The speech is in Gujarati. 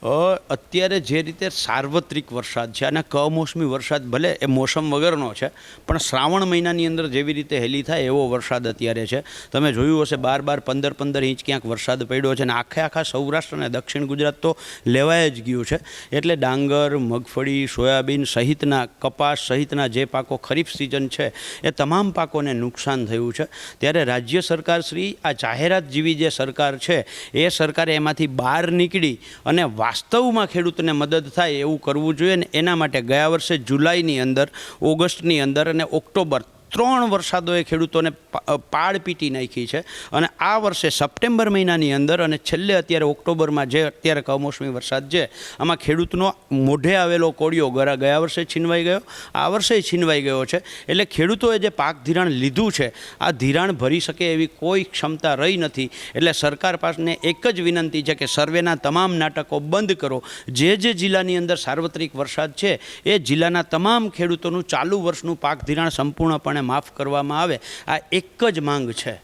અત્યારે જે રીતે સાર્વત્રિક વરસાદ છે અને કમોસમી વરસાદ ભલે એ મોસમ વગરનો છે, પણ શ્રાવણ મહિનાની અંદર જેવી રીતે હેલી થાય એવો વરસાદ અત્યારે છે. તમે જોયું હશે 12-12, 15-15 ઇંચ ક્યાંક વરસાદ પડ્યો છે અને આખા સૌરાષ્ટ્ર અને દક્ષિણ ગુજરાત તો લેવાય જ ગયું છે. એટલે ડાંગર, મગફળી, સોયાબીન સહિતના, કપાસ સહિતના જે પાકો ખરીફ સિઝન છે એ તમામ પાકોને નુકસાન થયું છે. ત્યારે રાજ્ય સરકાર શ્રી આ જાહેરાત જેવી જે સરકાર છે એ સરકારે એમાંથી બહાર નીકળી અને વાસ્તવમાં ખેડૂતને મદદ થાય એવું કરવું જોઈએ ને એના માટે ગયા વર્ષે જુલાઈની અંદર, ઓગસ્ટની અંદર અને ઓક્ટોબર 3 વરસાદોએ ખેડૂતોને પાળ પીટી નાખી છે. અને આ વર્ષે સપ્ટેમ્બર મહિનાની અંદર અને છેલ્લે અત્યારે ઓક્ટોબરમાં જે અત્યારે કમોસમી વરસાદ છે આમાં ખેડૂતનો મોઢે આવેલો કોળિયો ગયા વર્ષે છીનવાઈ ગયો, આ વર્ષે છીનવાઈ ગયો છે. એટલે ખેડૂતોએ જે પાક ધિરાણ લીધું છે આ ધિરાણ ભરી શકે એવી કોઈ ક્ષમતા રહી નથી. એટલે સરકાર પાસેને એક જ વિનંતી છે કે સર્વેના તમામ નાટકો બંધ કરો. જે જિલ્લાની અંદર સાર્વત્રિક વરસાદ છે એ જિલ્લાના તમામ ખેડૂતોનું ચાલુ વર્ષનું પાક ધિરાણ સંપૂર્ણપણે માફ કરવામાં આવે, આ એક જ માંગ છે.